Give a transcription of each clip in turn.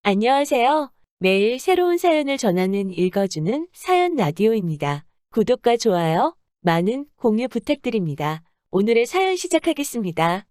안녕하세요. 매일 새로운 사연을 전하는 읽어주는 사연 라디오입니다. 구독과 좋아요, 많은 공유 부탁드립니다. 오늘의 사연 시작하겠습니다.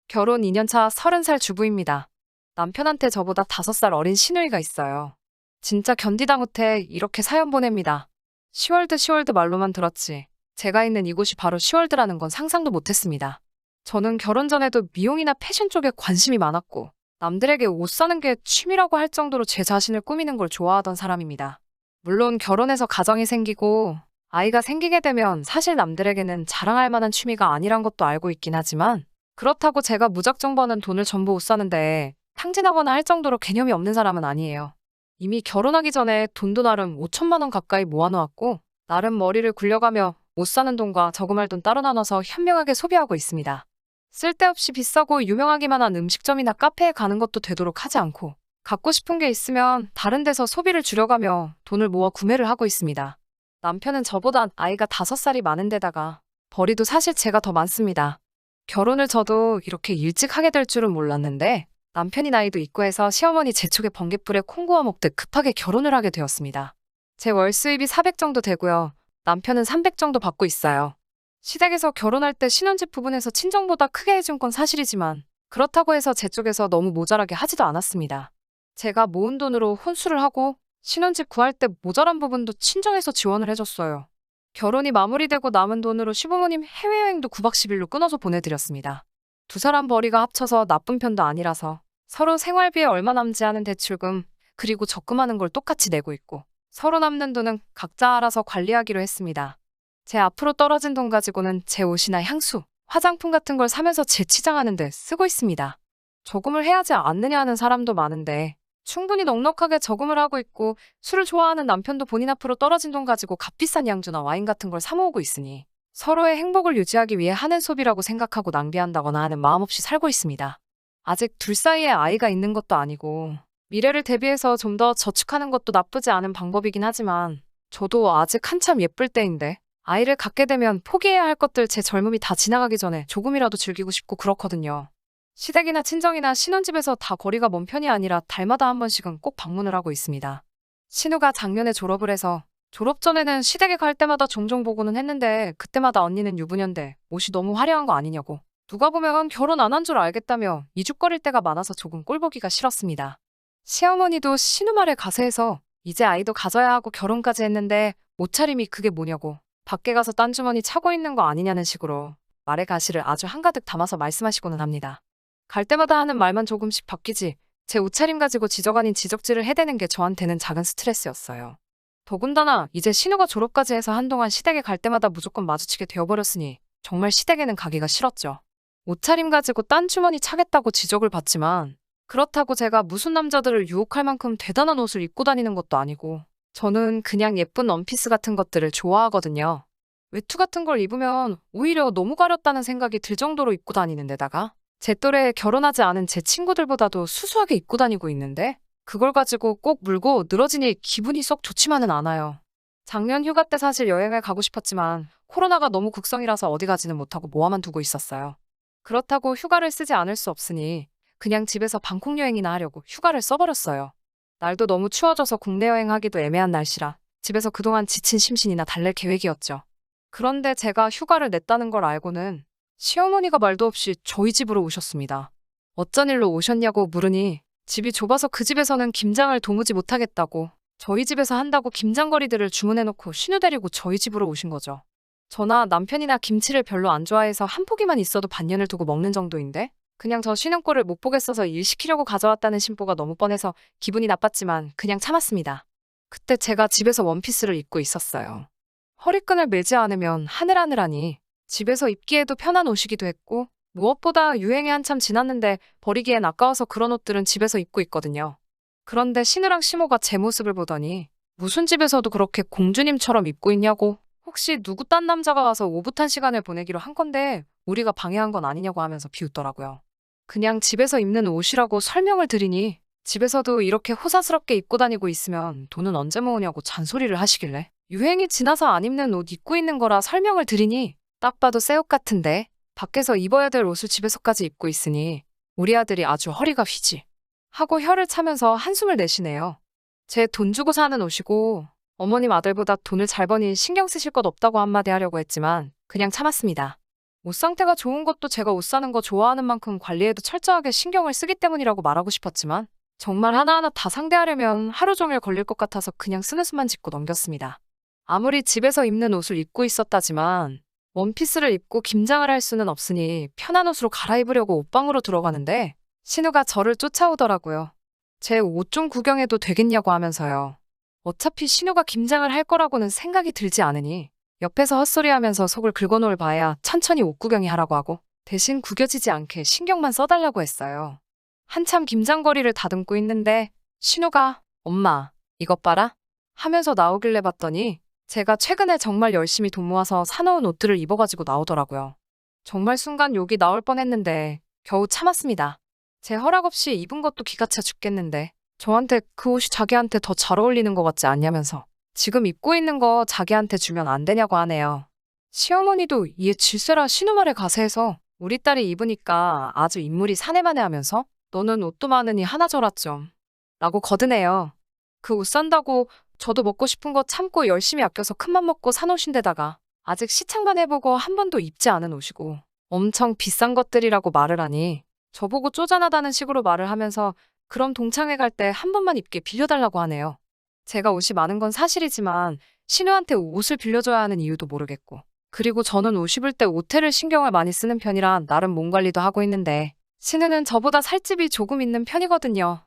결혼 2년차 30살 주부입니다. 남편한테 저보다 5살 어린 시누이가 있어요. 진짜 견디다 못해 이렇게 사연 보냅니다. 시월드 말로만 들었지. 제가 있는 이곳이 바로 시월드라는 건 상상도 못했습니다. 저는 결혼 전에도 미용이나 패션 쪽에 관심이 많았고 남들에게 옷 사는 게 취미라고 할 정도로 제 자신을 꾸미는 걸 좋아하던 사람입니다. 물론 결혼해서 가정이 생기고 아이가 생기게 되면 사실 남들에게는 자랑할 만한 취미가 아니란 것도 알고 있긴 하지만 그렇다고 제가 무작정 버는 돈을 전부 옷 사는데 탕진하거나 할 정도로 개념이 없는 사람은 아니에요. 이미 결혼하기 전에 돈도 나름 5천만 원 가까이 모아놓았고 나름 머리를 굴려가며 옷 사는 돈과 저금할 돈 따로 나눠서 현명하게 소비하고 있습니다. 쓸데없이 비싸고 유명하기만 한 음식점이나 카페에 가는 것도 되도록 하지 않고 갖고 싶은 게 있으면 다른 데서 소비를 줄여가며 돈을 모아 구매를 하고 있습니다. 남편은 저보다 아이가 5살이 많은 데다가 벌이도 사실 제가 더 많습니다. 결혼을 저도 이렇게 일찍 하게 될 줄은 몰랐는데 남편이 나이도 있고 해서 시어머니 재촉에 번갯불에 콩 구워 먹듯 급하게 결혼을 하게 되었습니다. 제 월 수입이 400 정도 되고요. 남편은 300 정도 받고 있어요. 시댁에서 결혼할 때 신혼집 부분에서 친정보다 크게 해준 건 사실이지만 그렇다고 해서 제 쪽에서 너무 모자라게 하지도 않았습니다. 제가 모은 돈으로 혼수를 하고 신혼집 구할 때 모자란 부분도 친정에서 지원을 해줬어요. 결혼이 마무리되고 남은 돈으로 시부모님 해외여행도 9박 10일로 끊어서 보내드렸습니다. 두 사람 벌이가 합쳐서 나쁜 편도 아니라서 서로 생활비에 얼마 남지 않은 대출금 그리고 적금하는 걸 똑같이 내고 있고 서로 남는 돈은 각자 알아서 관리하기로 했습니다. 제 앞으로 떨어진 돈 가지고는 제 옷이나 향수, 화장품 같은 걸 사면서 제 치장하는 데 쓰고 있습니다. 저금을 해야지 않느냐 하는 사람도 많은데 충분히 넉넉하게 저금을 하고 있고 술을 좋아하는 남편도 본인 앞으로 떨어진 돈 가지고 값비싼 양주나 와인 같은 걸 사 모으고 있으니 서로의 행복을 유지하기 위해 하는 소비라고 생각하고 낭비한다거나 하는 마음 없이 살고 있습니다. 아직 둘 사이에 아이가 있는 것도 아니고 미래를 대비해서 좀 더 저축하는 것도 나쁘지 않은 방법이긴 하지만 저도 아직 한참 예쁠 때인데 아이를 갖게 되면 포기해야 할 것들 제 젊음이 다 지나가기 전에 조금이라도 즐기고 싶고 그렇거든요. 시댁이나 친정이나 신혼집에서 다 거리가 먼 편이 아니라 달마다 한 번씩은 꼭 방문을 하고 있습니다. 신우가 작년에 졸업을 해서 졸업 전에는 시댁에 갈 때마다 종종 보고는 했는데 그때마다 언니는 유부녀인데 옷이 너무 화려한 거 아니냐고 누가 보면 결혼 안 한 줄 알겠다며 이죽거릴 때가 많아서 조금 꼴보기가 싫었습니다. 시어머니도 신우 말에 가세해서 이제 아이도 가져야 하고 결혼까지 했는데 옷차림이 그게 뭐냐고 밖에 가서 딴 주머니 차고 있는 거 아니냐는 식으로 말의 가시를 아주 한가득 담아서 말씀하시고는 합니다. 갈 때마다 하는 말만 조금씩 바뀌지 제 옷차림 가지고 지적 아닌 지적질을 해대는 게 저한테는 작은 스트레스였어요. 더군다나 이제 신우가 졸업까지 해서 한동안 시댁에 갈 때마다 무조건 마주치게 되어버렸으니 정말 시댁에는 가기가 싫었죠. 옷차림 가지고 딴 주머니 차겠다고 지적을 받지만 그렇다고 제가 무슨 남자들을 유혹할 만큼 대단한 옷을 입고 다니는 것도 아니고 저는 그냥 예쁜 원피스 같은 것들을 좋아하거든요. 외투 같은 걸 입으면 오히려 너무 가렸다는 생각이 들 정도로 입고 다니는 데다가 제 또래에 결혼하지 않은 제 친구들보다도 수수하게 입고 다니고 있는데 그걸 가지고 꼭 물고 늘어지니 기분이 썩 좋지만은 않아요. 작년 휴가 때 사실 여행을 가고 싶었지만 코로나가 너무 극성이라서 어디 가지는 못하고 모아만 두고 있었어요. 그렇다고 휴가를 쓰지 않을 수 없으니 그냥 집에서 방콕 여행이나 하려고 휴가를 써버렸어요. 날도 너무 추워져서 국내 여행하기도 애매한 날씨라 집에서 그동안 지친 심신이나 달랠 계획이었죠. 그런데 제가 휴가를 냈다는 걸 알고는 시어머니가 말도 없이 저희 집으로 오셨습니다. 어쩐 일로 오셨냐고 물으니 집이 좁아서 그 집에서는 김장을 도무지 못하겠다고 저희 집에서 한다고 김장거리들을 주문해놓고 신우 데리고 저희 집으로 오신 거죠. 저나 남편이나 김치를 별로 안 좋아해서 한 포기만 있어도 반년을 두고 먹는 정도인데 그냥 저 쉬는 꼴을 못 보겠어서 일 시키려고 가져왔다는 심보가 너무 뻔해서 기분이 나빴지만 그냥 참았습니다. 그때 제가 집에서 원피스를 입고 있었어요. 허리끈을 매지 않으면 하늘하늘하니 집에서 입기에도 편한 옷이기도 했고 무엇보다 유행이 한참 지났는데 버리기엔 아까워서 그런 옷들은 집에서 입고 있거든요. 그런데 신우랑 시모가 제 모습을 보더니 무슨 집에서도 그렇게 공주님처럼 입고 있냐고 혹시 누구 딴 남자가 와서 오붓한 시간을 보내기로 한 건데 우리가 방해한 건 아니냐고 하면서 비웃더라고요. 그냥 집에서 입는 옷이라고 설명을 드리니 집에서도 이렇게 호사스럽게 입고 다니고 있으면 돈은 언제 모으냐고 잔소리를 하시길래 유행이 지나서 안 입는 옷 입고 있는 거라 설명을 드리니 딱 봐도 새 옷 같은데 밖에서 입어야 될 옷을 집에서까지 입고 있으니 우리 아들이 아주 허리가 휘지. 하고 혀를 차면서 한숨을 내쉬네요. 제 돈 주고 사는 옷이고 어머님 아들보다 돈을 잘 버니 신경 쓰실 것 없다고 한마디 하려고 했지만 그냥 참았습니다. 옷 상태가 좋은 것도 제가 옷 사는 거 좋아하는 만큼 관리에도 철저하게 신경을 쓰기 때문이라고 말하고 싶었지만 정말 하나하나 다 상대하려면 하루 종일 걸릴 것 같아서 그냥 쓰는 짓고 넘겼습니다. 아무리 집에서 입는 옷을 입고 있었다지만 원피스를 입고 김장을 할 수는 없으니 편한 옷으로 갈아입으려고 옷방으로 들어가는데 신우가 저를 쫓아오더라고요. 제 옷 좀 구경해도 되겠냐고 하면서요. 어차피 신우가 김장을 할 거라고는 생각이 들지 않으니 옆에서 헛소리하면서 속을 긁어놓을 바에야 천천히 옷 구경이 하라고 하고 대신 구겨지지 않게 신경만 써달라고 했어요. 한참 김장거리를 다듬고 있는데 신우가 엄마 이것 봐라 하면서 나오길래 봤더니 제가 최근에 정말 열심히 돈 모아서 사놓은 옷들을 입어가지고 나오더라고요. 정말 순간 욕이 나올 뻔했는데 겨우 참았습니다. 제 허락 없이 입은 것도 기가 차 죽겠는데 저한테 그 옷이 자기한테 더 잘 어울리는 것 같지 않냐면서 지금 입고 있는 거 자기한테 주면 안 되냐고 하네요. 시어머니도 이에 질세라 신우 말에 가세해서 우리 딸이 입으니까 아주 인물이 사내마네 하면서 너는 옷도 많으니 하나 줘라 좀 라고 거드네요. 그 옷 산다고 저도 먹고 싶은 거 참고 열심히 아껴서 큰맘 먹고 산 옷인데다가 아직 시창만 해보고 한 번도 입지 않은 옷이고 엄청 비싼 것들이라고 말을 하니 저보고 쪼잔하다는 식으로 말을 하면서 그럼 동창회 갈 때 한 번만 입게 빌려달라고 하네요. 제가 옷이 많은 건 사실이지만 신우한테 옷을 빌려줘야 하는 이유도 모르겠고 그리고 저는 옷 입을 때 옷태를 신경을 많이 쓰는 편이라 나름 몸 관리도 하고 있는데 신우는 저보다 살집이 조금 있는 편이거든요.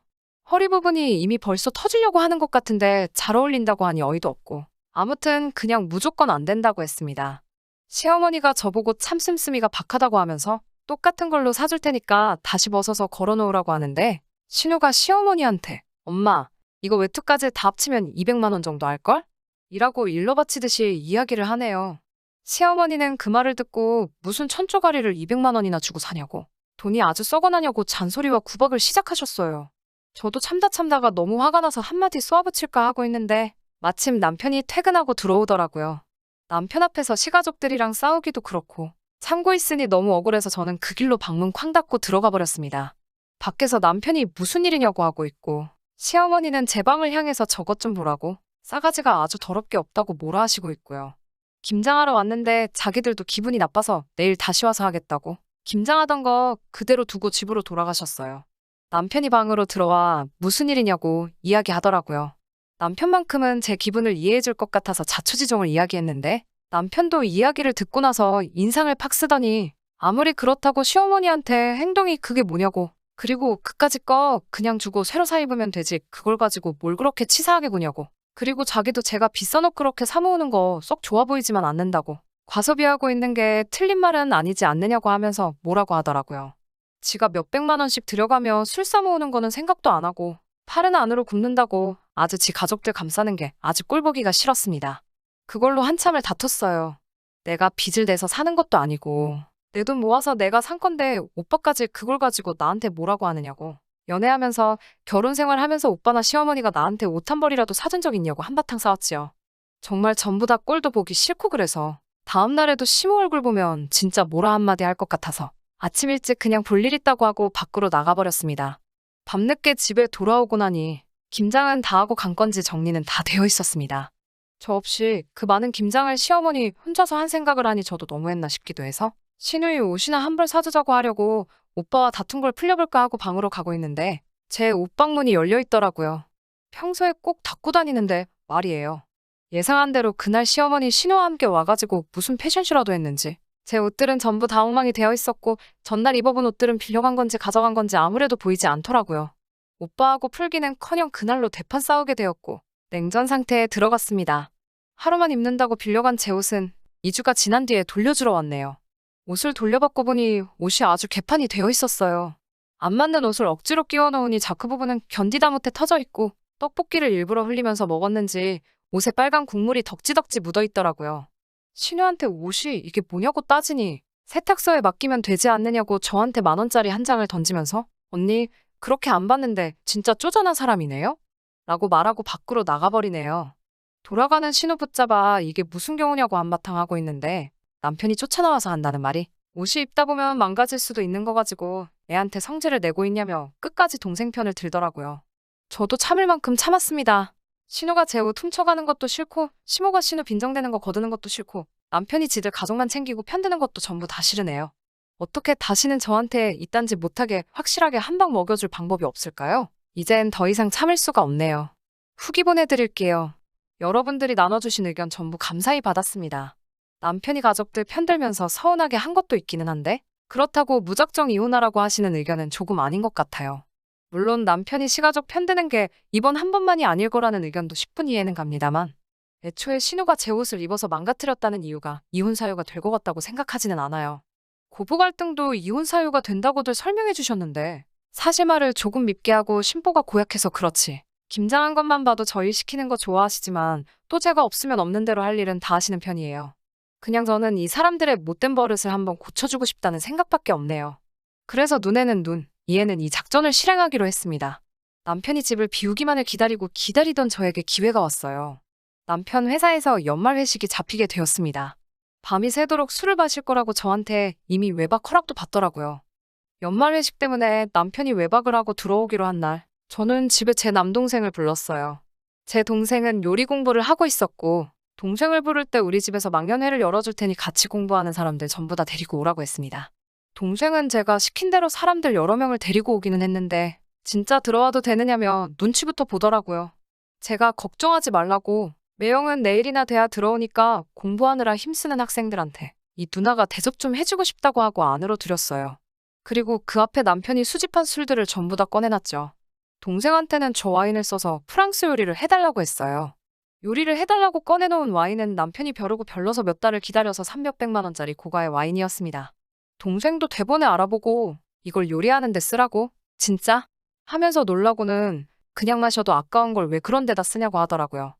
허리 부분이 이미 벌써 터지려고 하는 것 같은데 잘 어울린다고 하니 어이도 없고 아무튼 그냥 무조건 안 된다고 했습니다. 시어머니가 저보고 참 씀씀이가 박하다고 하면서 똑같은 걸로 사줄 테니까 다시 벗어서 걸어놓으라고 하는데 신우가 시어머니한테 엄마 이거 외투까지 다 합치면 200만 원 정도 할걸? 이라고 일러 바치듯이 이야기를 하네요. 시어머니는 그 말을 듣고 무슨 천조가리를 200만 원이나 주고 사냐고 돈이 아주 썩어나냐고 잔소리와 구박을 시작하셨어요. 저도 참다가 너무 화가 나서 한마디 쏘아붙일까 하고 있는데 마침 남편이 퇴근하고 들어오더라고요. 남편 앞에서 시가족들이랑 싸우기도 그렇고 참고 있으니 너무 억울해서 저는 그 길로 방문 쾅 닫고 들어가 버렸습니다. 밖에서 남편이 무슨 일이냐고 하고 있고 시어머니는 제 방을 향해서 저것 좀 보라고 싸가지가 아주 더럽게 없다고 뭐라 하시고 있고요. 김장하러 왔는데 자기들도 기분이 나빠서 내일 다시 와서 하겠다고 김장하던 거 그대로 두고 집으로 돌아가셨어요. 남편이 방으로 들어와 무슨 일이냐고 이야기하더라고요. 남편만큼은 제 기분을 이해해줄 것 같아서 자초지종을 이야기했는데 남편도 이야기를 듣고 나서 인상을 팍 쓰더니 아무리 그렇다고 시어머니한테 행동이 그게 뭐냐고 그리고 그까짓 거 그냥 주고 새로 사 입으면 되지 그걸 가지고 뭘 그렇게 치사하게 구냐고 그리고 자기도 제가 비싼 옷 그렇게 사 모으는 거 썩 좋아 보이지만 않는다고 과소비하고 있는 게 틀린 말은 아니지 않느냐고 하면서 뭐라고 하더라고요. 지가 몇백만 원씩 들여가며 술 사 모으는 거는 생각도 안 하고 팔은 안으로 굽는다고 아주 지 가족들 감싸는 게 아주 꼴보기가 싫었습니다. 그걸로 한참을 다퉜어요. 내가 빚을 내서 사는 것도 아니고 내 돈 모아서 내가 산 건데 오빠까지 그걸 가지고 나한테 뭐라고 하느냐고. 연애하면서 결혼 생활하면서 오빠나 시어머니가 나한테 옷 한 벌이라도 사준 적 있냐고 한바탕 싸웠지요. 정말 전부 다 꼴도 보기 싫고 그래서 다음 날에도 시모 얼굴 보면 진짜 뭐라 한마디 할 것 같아서 아침 일찍 그냥 볼 일 있다고 하고 밖으로 나가버렸습니다. 밤늦게 집에 돌아오고 나니 김장은 다 하고 간 건지 정리는 다 되어 있었습니다. 저 없이 그 많은 김장을 시어머니 혼자서 한 생각을 하니 저도 너무했나 싶기도 해서 신우이 옷이나 한 벌 사주자고 하려고 오빠와 다툰 걸 풀려볼까 하고 방으로 가고 있는데 제 옷방 문이 열려 있더라고요. 평소에 꼭 닫고 다니는데 말이에요. 예상한 대로 그날 시어머니 신우와 함께 와가지고 무슨 패션쇼라도 했는지 제 옷들은 전부 다 엉망이 되어 있었고 전날 입어본 옷들은 빌려간 건지 가져간 건지 아무래도 보이지 않더라고요. 오빠하고 풀기는커녕 그날로 대판 싸우게 되었고 냉전 상태에 들어갔습니다. 하루만 입는다고 빌려간 제 옷은 2주가 지난 뒤에 돌려주러 왔네요. 옷을 돌려받고 보니 옷이 아주 개판이 되어 있었어요. 안 맞는 옷을 억지로 끼워 넣으니 자크 부분은 견디다 못해 터져 있고 떡볶이를 일부러 흘리면서 먹었는지 옷에 빨간 국물이 덕지덕지 묻어 있더라고요. 신우한테 옷이 이게 뭐냐고 따지니 세탁소에 맡기면 되지 않느냐고 저한테 10,000원짜리 한 장을 던지면서 언니 그렇게 안 봤는데 진짜 쪼잔한 사람이네요? 라고 말하고 밖으로 나가버리네요. 돌아가는 신우 붙잡아 이게 무슨 경우냐고 한바탕 하고 있는데 남편이 쫓아나와서 한다는 말이 옷이 입다 보면 망가질 수도 있는 거 가지고 애한테 성질을 내고 있냐며 끝까지 동생 편을 들더라고요. 저도 참을 만큼 참았습니다. 신우가 제 옷 훔쳐가는 것도 싫고, 시모가 신우 빈정대는 거 거두는 것도 싫고, 남편이 지들 가족만 챙기고 편드는 것도 전부 다 싫으네요. 어떻게 다시는 저한테 이딴 짓 못하게 확실하게 한 방 먹여줄 방법이 없을까요? 이젠 더 이상 참을 수가 없네요. 후기 보내드릴게요. 여러분들이 나눠주신 의견 전부 감사히 받았습니다. 남편이 가족들 편들면서 서운하게 한 것도 있기는 한데, 그렇다고 무작정 이혼하라고 하시는 의견은 조금 아닌 것 같아요. 물론 남편이 시가족 편드는 게 이번 한 번만이 아닐 거라는 의견도 10분 이해는 갑니다만, 애초에 신우가 제 옷을 입어서 망가뜨렸다는 이유가 이혼 사유가 될 것 같다고 생각하지는 않아요. 고부 갈등도 이혼 사유가 된다고들 설명해 주셨는데, 사실말을 조금 밉게 하고 심보가 고약해서 그렇지. 김장한 것만 봐도 저 일 시키는 거 좋아하시지만 또 제가 없으면 없는 대로 할 일은 다 하시는 편이에요. 그냥 저는 이 사람들의 못된 버릇을 한번 고쳐주고 싶다는 생각밖에 없네요. 그래서 눈에는 눈, 이에는 이 작전을 실행하기로 했습니다. 남편이 집을 비우기만을 기다리던 저에게 기회가 왔어요. 남편 회사에서 연말 회식이 잡히게 되었습니다. 밤이 새도록 술을 마실 거라고 저한테 이미 외박 허락도 받더라고요. 연말 회식 때문에 남편이 외박을 하고 들어오기로 한 날, 저는 집에 제 남동생을 불렀어요. 제 동생은 요리 공부를 하고 있었고, 동생을 부를 때 우리 집에서 망연회를 열어줄 테니 같이 공부하는 사람들 전부 다 데리고 오라고 했습니다. 동생은 제가 시킨 대로 사람들 여러 명을 데리고 오기는 했는데 진짜 들어와도 되느냐며 눈치부터 보더라고요. 제가 걱정하지 말라고 매형은 내일이나 돼야 들어오니까 공부하느라 힘쓰는 학생들한테 이 누나가 대접 좀 해주고 싶다고 하고 안으로 들였어요. 그리고 그 앞에 남편이 수집한 술들을 전부 다 꺼내놨죠. 동생한테는 저 와인을 써서 프랑스 요리를 해달라고 했어요. 요리를 해달라고 꺼내놓은 와인은 남편이 벼르고 별러서 몇 달을 기다려서 300~100만 원짜리 고가의 와인이었습니다. 동생도 대본에 알아보고 이걸 요리하는데 쓰라고? 진짜? 하면서 놀라고는 그냥 마셔도 아까운 걸 왜 그런 데다 쓰냐고 하더라고요.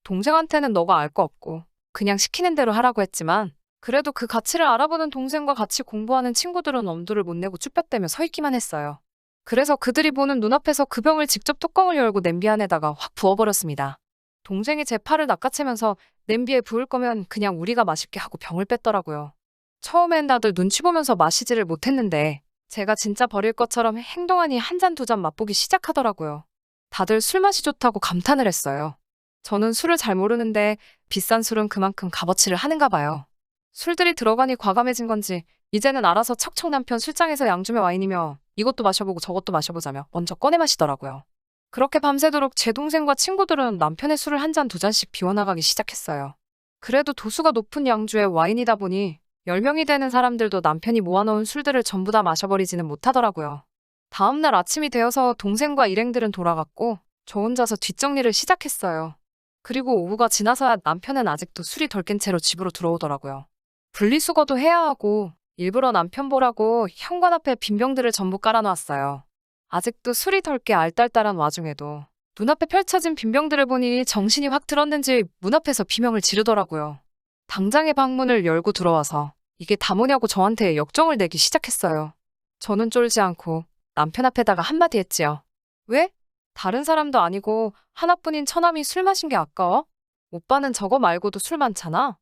동생한테는 너가 알 거 없고 그냥 시키는 대로 하라고 했지만 그래도 그 가치를 알아보는 동생과 같이 공부하는 친구들은 엄두를 못 내고 쭈뼛대며 서 있기만 했어요. 그래서 그들이 보는 눈앞에서 그 병을 직접 뚜껑을 열고 냄비 안에다가 확 부어버렸습니다. 동생이 제 팔을 낚아채면서 냄비에 부을 거면 그냥 우리가 마실게 하고 병을 뺐더라고요. 처음엔 다들 눈치 보면서 마시지를 못했는데 제가 진짜 버릴 것처럼 행동하니 한 잔 두 잔 맛보기 시작하더라고요. 다들 술 맛이 좋다고 감탄을 했어요. 저는 술을 잘 모르는데 비싼 술은 그만큼 값어치를 하는가 봐요. 술들이 들어가니 과감해진 건지 이제는 알아서 척척 남편 술장에서 양주며 와인이며 이것도 마셔보고 저것도 마셔보자며 먼저 꺼내 마시더라고요. 그렇게 밤새도록 제 동생과 친구들은 남편의 술을 한 잔 두 잔씩 비워나가기 시작했어요. 그래도 도수가 높은 양주에 와인이다 보니 10명이 되는 사람들도 남편이 모아놓은 술들을 전부 다 마셔버리지는 못하더라고요. 다음날 아침이 되어서 동생과 일행들은 돌아갔고 저 혼자서 뒷정리를 시작했어요. 그리고 오후가 지나서야 남편은 아직도 술이 덜 깬 채로 집으로 들어오더라고요. 분리수거도 해야 하고 일부러 남편 보라고 현관 앞에 빈 병들을 전부 깔아놓았어요. 아직도 술이 덜 깨 알딸딸한 와중에도 눈앞에 펼쳐진 빈 병들을 보니 정신이 확 들었는지 문 앞에서 비명을 지르더라고요. 당장에 방문을 열고 들어와서 이게 다 뭐냐고 저한테 역정을 내기 시작했어요. 저는 쫄지 않고 남편 앞에다가 한마디 했지요. 왜? 다른 사람도 아니고 하나뿐인 처남이 술 마신 게 아까워? 오빠는 저거 말고도 술 많잖아.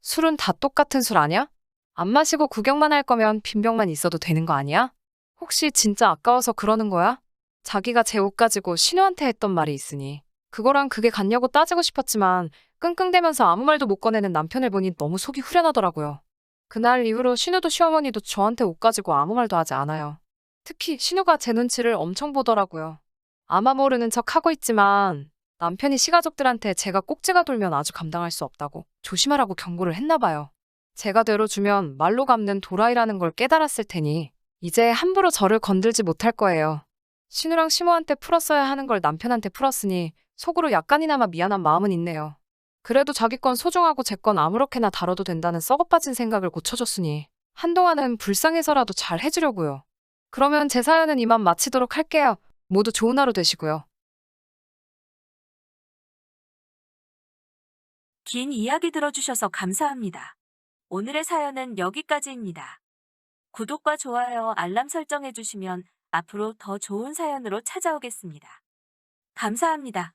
술은 다 똑같은 술 아냐? 안 마시고 구경만 할 거면 빈 병만 있어도 되는 거 아니야? 혹시 진짜 아까워서 그러는 거야? 자기가 제 옷 가지고 신우한테 했던 말이 있으니 그거랑 그게 같냐고 따지고 싶었지만 끙끙대면서 아무 말도 못 꺼내는 남편을 보니 너무 속이 후련하더라고요. 그날 이후로 신우도 시어머니도 저한테 옷 가지고 아무 말도 하지 않아요. 특히 신우가 제 눈치를 엄청 보더라고요. 아마 모르는 척 하고 있지만 남편이 시가족들한테 제가 꼭지가 돌면 아주 감당할 수 없다고 조심하라고 경고를 했나 봐요. 제가 대로 주면 말로 갚는 도라이라는 걸 깨달았을 테니 이제 함부로 저를 건들지 못할 거예요. 신우랑 시모한테 풀었어야 하는 걸 남편한테 풀었으니 속으로 약간이나마 미안한 마음은 있네요. 그래도 자기 건 소중하고 제 건 아무렇게나 다뤄도 된다는 썩어빠진 생각을 고쳐줬으니 한동안은 불쌍해서라도 잘 해주려고요. 그러면 제 사연은 이만 마치도록 할게요. 모두 좋은 하루 되시고요. 긴 이야기 들어주셔서 감사합니다. 오늘의 사연은 여기까지입니다. 구독과 좋아요, 알람 설정해주시면 앞으로 더 좋은 사연으로 찾아오겠습니다. 감사합니다.